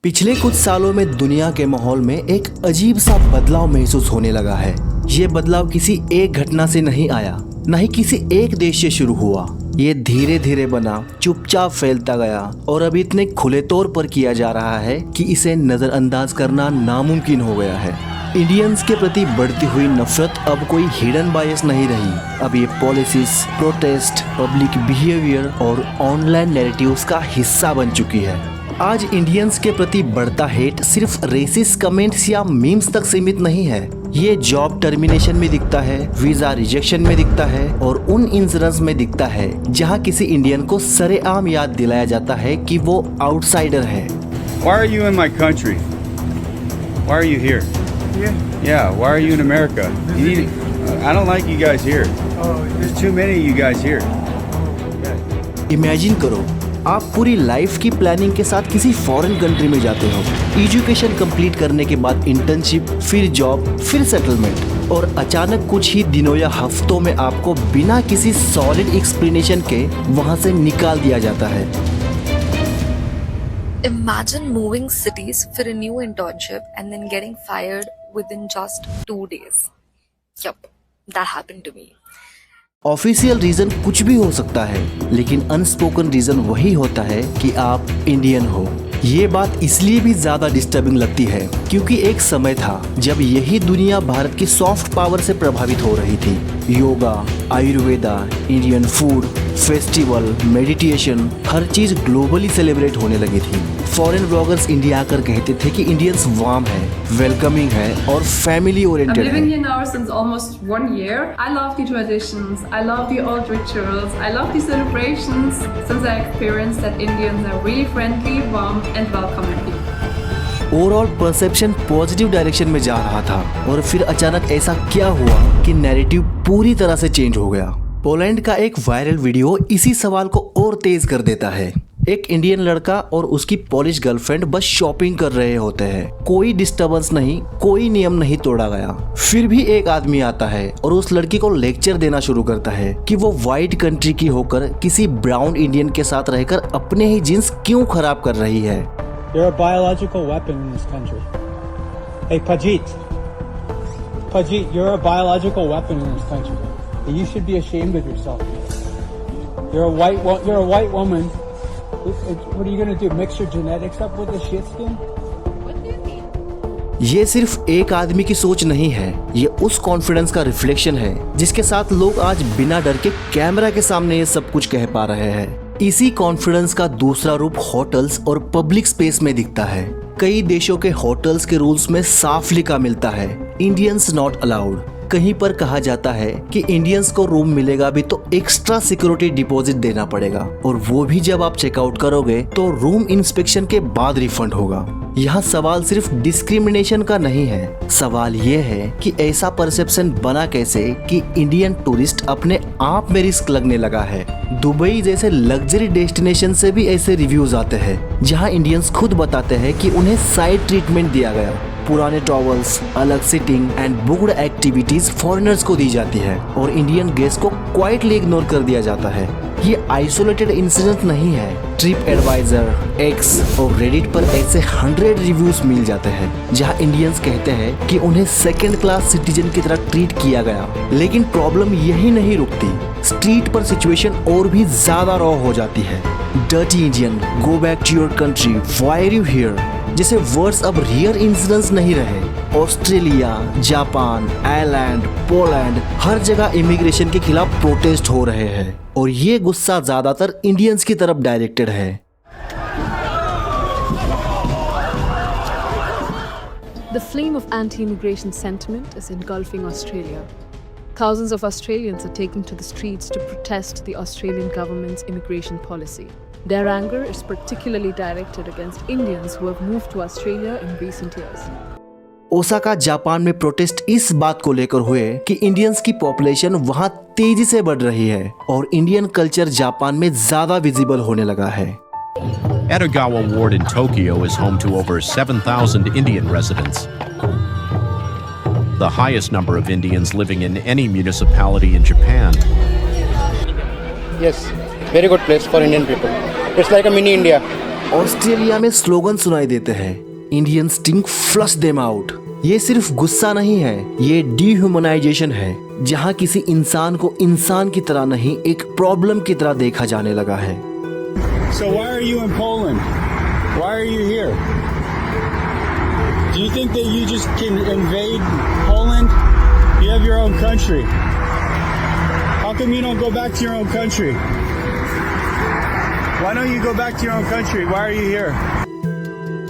पिछले कुछ सालों में दुनिया के माहौल में एक अजीब सा बदलाव महसूस होने लगा है। ये बदलाव किसी एक घटना से नहीं आया, न ही किसी एक देश से शुरू हुआ। ये धीरे धीरे बना, चुपचाप फैलता गया और अभी इतने खुले तौर पर किया जा रहा है कि इसे नजरअंदाज करना नामुमकिन हो गया है। इंडियंस के प्रति बढ़ती हुई नफरत अब कोई हिडन बायस नहीं रही। अब ये पॉलिसीज, प्रोटेस्ट, पब्लिक बिहेवियर और ऑनलाइन नैरेटिव्स का हिस्सा बन चुकी है। आज इंडियंस के प्रति बढ़ता हेट सिर्फ रेसिस्ट कमेंट्स या मीम्स तक सीमित नहीं है। ये जॉब टर्मिनेशन में दिखता है, वीजा रिजेक्शन में दिखता है और उन इंसिडेंट्स में दिखता है जहां किसी इंडियन को सरेआम याद दिलाया जाता है कि वो आउटसाइडर है। Why are you in my country? Why are you here? Yeah, why are you in America? You need, I don't like you guys here. There's too many of you guys here. Imagine करो, आप पूरी life की planning के साथ किसी foreign country में जाते हो। एजुकेशन कंप्लीट करने के बाद इंटर्नशिप, फिर जॉब, फिर सेटलमेंट, और अचानक कुछ ही दिनों या हफ्तों में आपको बिना किसी सॉलिड एक्सप्लेनेशन के वहां से निकाल दिया जाता है। Imagine moving cities for a new internship and then getting fired within just 2 days. Yup, that happened to me. Official reason कुछ भी हो सकता है, लेकिन अनस्पोकन रीजन वही होता है कि आप इंडियन हो। ये बात इसलिए भी ज्यादा डिस्टर्बिंग लगती है क्योंकि एक समय था जब यही दुनिया भारत की सॉफ्ट पावर से प्रभावित हो रही थी। Yoga, Ayurveda, Indian food, festival, meditation, हर चीज ग्लोबली सेलिब्रेट होने लगी थी। फॉरेन ब्लॉगर्स इंडिया आकर कहते थे कि इंडियंस वार्म है, वेलकमिंग है और फैमिली ओरिएंटेड है। I'm living here now since almost 1 year. I love the traditions, I love the old rituals, I love the celebrations since I experienced that Indians are really friendly, warm and welcoming people. Overall perception positive direction में जा रहा था और फिर अचानक ऐसा क्या हुआ कि नैरेटिव पूरी तरह से चेंज हो गया। पोलैंड का एक वायरल वीडियो इसी सवाल को और तेज कर देता है। एक इंडियन लड़का और उसकी पोलिश गर्लफ्रेंड बस शॉपिंग कर रहे होते हैं। कोई डिस्टर्बेंस नहीं, कोई नियम नहीं तोड़ा गया। फिर भी एक आदमी आता है और उस लड़की को लेक्चर देना शुरू करता है कि वो व्हाइट कंट्री की होकर किसी ब्राउन इंडियन के साथ रहकर अपने ही जीन्स क्यों खराब कर रही है। You're a biological weapon in this country. Hey, Pajit. Pajit, you're a biological weapon in this country. You should be ashamed of yourself. You're a white woman. What are you going to do? Mix your genetics up with the shit skin? ये सिर्फ एक आदमी की सोच नहीं है, ये उस कॉन्फिडेंस का रिफ्लेक्शन है जिसके साथ लोग आज बिना डर के कैमरा के सामने ये सब कुछ कह पा रहे हैं। इसी कॉन्फिडेंस का दूसरा रूप होटल्स और पब्लिक स्पेस में दिखता है। कई देशों के होटल्स के रूल्स में साफ लिखा मिलता है, इंडियंस नॉट अलाउड। कहीं पर कहा जाता है कि इंडियंस को रूम मिलेगा भी तो एक्स्ट्रा सिक्योरिटी डिपॉजिट देना पड़ेगा, और वो भी जब आप चेकआउट करोगे तो रूम इंस्पेक्शन के बाद रिफंड होगा। यहाँ सवाल सिर्फ डिस्क्रिमिनेशन का नहीं है, सवाल ये है कि ऐसा परसेप्शन बना कैसे कि इंडियन टूरिस्ट अपने आप में रिस्क लगने लगा है। दुबई जैसे लग्जरी डेस्टिनेशन से भी ऐसे रिव्यूज आते हैं जहाँ इंडियंस खुद बताते हैं कि उन्हें साइड ट्रीटमेंट दिया गया। पुराने टॉवल्स, अलग sitting and booked activities foreigners को दी जाती है और इंडियन गेस्ट को क्वाइटली इग्नोर कर दिया जाता है। ये आइसोलेटेड इंसिडेंट नहीं है। ट्रिप एडवाइजर, एक्स और रेडिट पर ऐसे 100 रिव्यूज मिल जाते हैं जहां इंडियंस कहते हैं कि उन्हें सेकंड क्लास सिटीजन की तरह ट्रीट किया गया। लेकिन प्रॉब्लम यही नहीं रुकती, स्ट्रीट पर सिचुएशन और भी ज्यादा रॉ हो जाती है। Dirty Indian, go back to your country, why are you here जैसे वर्ड्स अब रियर इंसिडेंट्स नहीं रहे। ऑस्ट्रेलिया, जापान, आयरलैंड, पोलैंड, हर जगह इमिग्रेशन के खिलाफ प्रोटेस्ट हो रहे हैं और ये गुस्सा ज्यादातर इंडियंस की तरफ डायरेक्टेड है। The flame of anti-immigration sentiment is engulfing Australia. Thousands of Australians are taking to the streets to protest the Australian government's immigration policy. Their anger is particularly directed against Indians who have moved to Australia in recent years. Osaka, Japan में protest इस बात को लेकर हुए कि Indians की population वहां तेजी से बढ़ रही है और इंडियन कल्चर जापान में ज्यादा विजिबल होने लगा है। Edogawa Ward in Tokyo is home to over 7,000 Indian residents. The highest number of Indians living in any municipality in Japan. Yes, very good place for Indian people. It's like a mini India. Australia में slogan सुनाई देते हैं, Indian stink flush them out. ये सिर्फ गुस्सा नहीं है, ये डिह्यूमनाइजेशन है, जहां किसी इंसान को इंसान की तरह नहीं एक प्रॉब्लम की तरह देखा जाने लगा है। So why are you in Poland? Why are you here? Do you think that you just can invade Poland? You have your own country. How come you don't go back to your own country? Why don't you go back to your own country? Why are you here?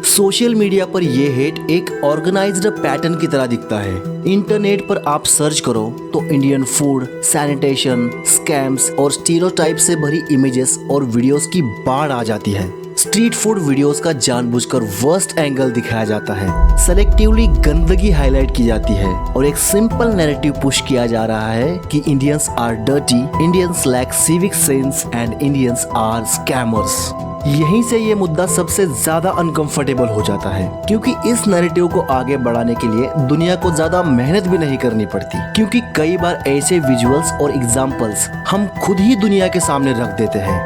Social media पर यह hate एक organised pattern की तरह दिखता है। Internet पर आप search करो तो इंडियन फूड, सैनिटेशन, स्कैम्स और स्टीरियोटाइप से भरी इमेजेस और वीडियोस की बाढ़ आ जाती है। स्ट्रीट फूड वीडियोस का जानबूझकर वर्स्ट एंगल दिखाया जाता है, सेलेक्टिवली गंदगी हाईलाइट की जाती है और एक सिंपल नैरेटिव पुश किया जा रहा है कि Indians are dirty, Indians lack civic sense and Indians are scammers. यहीं से ये मुद्दा सबसे ज्यादा अनकंफर्टेबल हो जाता है, क्योंकि इस नैरेटिव को आगे बढ़ाने के लिए दुनिया को ज्यादा मेहनत भी नहीं करनी पड़ती, क्योंकि कई बार ऐसे विजुअल्स और एग्जांपल्स हम खुद ही दुनिया के सामने रख देते हैं।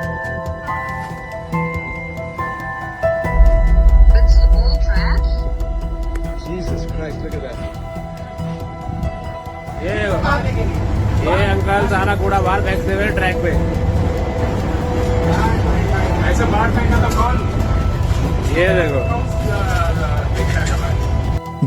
ये अंकल सारा कूड़ा बाहर फेंकते हुए ट्रैक पे ऐसे बाहर फेंका था कौन? ये देखो,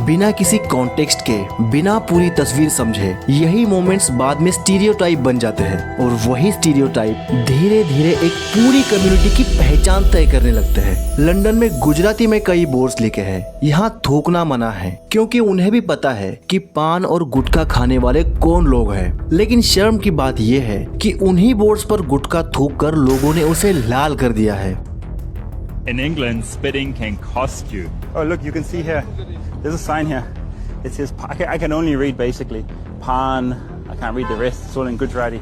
बिना किसी कॉन्टेक्स्ट के, बिना पूरी तस्वीर समझे यही मोमेंट्स बाद में स्टीरियोटाइप बन जाते हैं और वही स्टीरियोटाइप धीरे धीरे एक पूरी कम्युनिटी की पहचान तय करने लगते हैं। लंदन में गुजराती में कई बोर्ड्स लिखे हैं, यहाँ थूकना मना है, क्योंकि उन्हें भी पता है कि पान और गुटखा खाने वाले कौन लोग हैं। लेकिन शर्म की बात यह है कि उन्हीं बोर्ड्स पर गुटखा थूक कर लोगों ने उसे लाल कर दिया है। In England, spitting can cost you. Oh, look, you can see here. There's a sign here. It says, I can only read basically. Pan, I can't read the rest. It's all in Gujarati.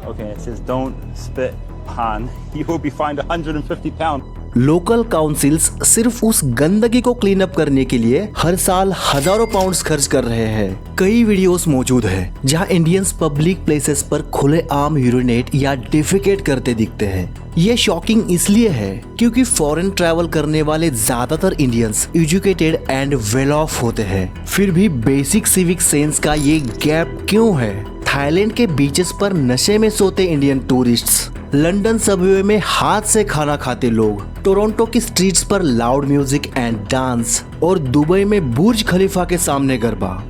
Okay, it says, don't spit pan. You will be fined £150. Local councils सिर्फ उस गंदगी को clean up करने के लिए हर साल हजारों pounds खर्च कर रहे हैं। कई वीडियोस मौजूद हैं जहां इंडियंस पब्लिक प्लेसेस पर खुलेआम यूरिनेट या डिफेकेट करते दिखते हैं। ये शॉकिंग इसलिए है क्योंकि फॉरेन ट्रैवल करने वाले ज्यादातर Indians educated and well of होते हैं, फिर भी बेसिक सिविक सेंस का ये गैप क्यों है? थाईलैंड के बीचेस पर नशे में सोते इंडियन टूरिस्ट्स, लंदन सबवे में हाथ से खाना खाते लोग, टोरंटो की स्ट्रीट्स पर लाउड म्यूजिक एंड डांस और दुबई में बुर्ज खलीफा के सामने गरबा।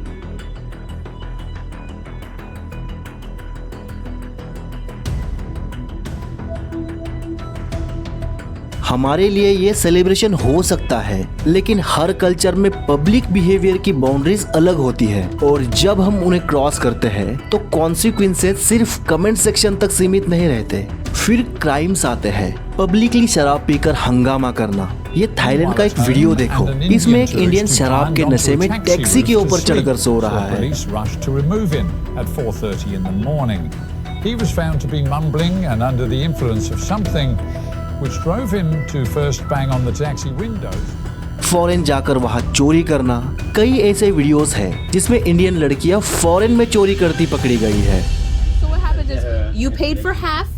हमारे लिए ये सेलिब्रेशन हो सकता है, लेकिन हर कल्चर में पब्लिक बिहेवियर की बाउंड्रीज अलग होती है और जब हम उन्हें क्रॉस करते हैं तो कॉन्सिक्वेंसेस सिर्फ कमेंट सेक्शन तक सीमित नहीं रहते, फिर क्राइम्स आते हैं। पब्लिकली शराब पीकर हंगामा करना। ये थाईलैंड का एक वीडियो देखो, इसमें एक इंडियन शराब के नशे में टैक्सी के ऊपर चढ़कर सो रहा है। He was found to be mumbling and under the influence of something which drove him to first bang on the taxi windows. Foreign जाकर वहाँ चोरी करना। कई ऐसे वीडियोस हैं जिसमें इंडियन लड़कियाँ फॉरेन में चोरी करती पकड़ी गई है। So what happened is you paid for half.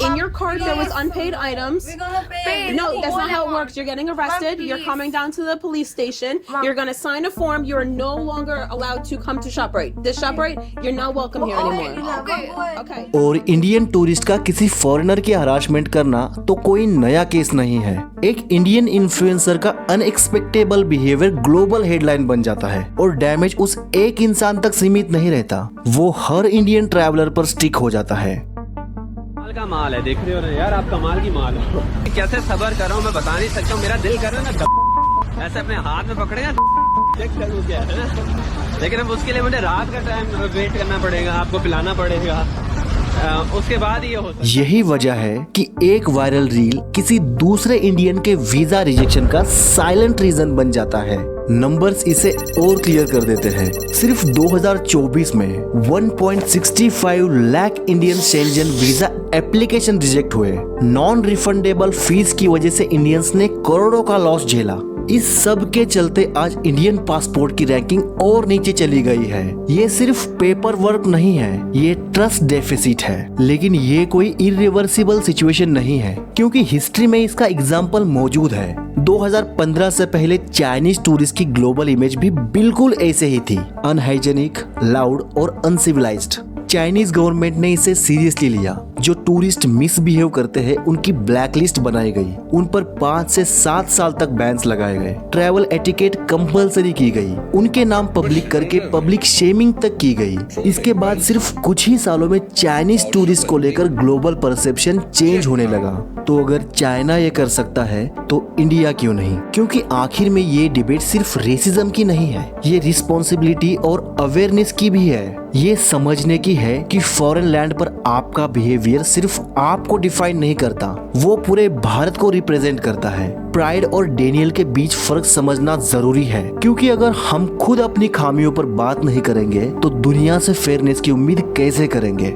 In your cart there was unpaid items. We're gonna pay. No, that's not how it works. You're getting arrested. You're coming down to the police station. You're gonna sign a form. You're no longer allowed to come to ShopRite. This ShopRite, you're not welcome here anymore. Okay. और Indian tourist का किसी foreigner की harassment करना तो कोई नया case नहीं है। एक इंडियन इन्फ्लुएंसर का अनएक्सपेक्टेबल बिहेवियर ग्लोबल हेडलाइन बन जाता है और डैमेज उस एक इंसान तक सीमित नहीं रहता, वो हर इंडियन ट्रैवलर पर स्टिक हो जाता है। का माल है, देख रहे हो ना यार, आप कमाल की माल हो। कैसे सबर कर रहा हूँ मैं बता नहीं सकता हूँ, मेरा दिल कर रहा है ना ऐसे अपने हाथ में पकड़ेगा चेक करूँ क्या है ना, लेकिन अब उसके लिए मुझे रात का टाइम वेट करना पड़ेगा, आपको पिलाना पड़ेगा, उसके बाद ये होता है। यही वजह है कि एक वायरल रील किसी दूसरे इंडियन के वीजा रिजेक्शन का साइलेंट रीजन बन जाता है। नंबर्स इसे और क्लियर कर देते हैं। सिर्फ 2024 में 1.65 lakh Indian Schengen visa application reject हुए। नॉन रिफंडेबल फीस की वजह से इंडियंस ने करोड़ों का लॉस झेला। इस सब के चलते आज इंडियन पासपोर्ट की रैंकिंग और नीचे चली गई है। ये सिर्फ पेपर वर्क नहीं है, ये ट्रस्ट डेफिसिट है। लेकिन ये कोई इरिवर्सिबल सिचुएशन नहीं है, क्योंकि हिस्ट्री में इसका एग्जाम्पल मौजूद है। 2015 से पहले चाइनीज टूरिस्ट की ग्लोबल इमेज भी बिल्कुल ऐसे ही थी, अनहाइजेनिक, लाउड और अनसिविलाइज्ड। चाइनीज गवर्नमेंट ने इसे सीरियसली लिया। जो टूरिस्ट मिसबिहेव करते हैं उनकी ब्लैक लिस्ट बनाई गई, उन पर 5 से 7 साल तक बैन्स लगाए गए, ट्रैवल एटिकेट कंपलसरी की गई, उनके नाम पब्लिक करके पब्लिक शेमिंग तक की गई। इसके बाद सिर्फ कुछ ही सालों में चाइनीज टूरिस्ट को लेकर ग्लोबल परसेप्शन चेंज होने लगा। तो अगर चाइना ये कर सकता है तो इंडिया क्यों नहीं? क्योंकि आखिर में ये डिबेट सिर्फ रेसिज्म की नहीं है, ये रिस्पॉन्सिबिलिटी और अवेयरनेस की भी है। ये समझने की है कि फॉरेन लैंड पर आपका बिहेवियर सिर्फ आपको डिफाइन नहीं करता, वो पूरे भारत को रिप्रेजेंट करता है। प्राइड और डेनियल के बीच फर्क समझना जरूरी है, क्योंकि अगर हम खुद अपनी खामियों पर बात नहीं करेंगे तो दुनिया से फेयरनेस की उम्मीद कैसे करेंगे?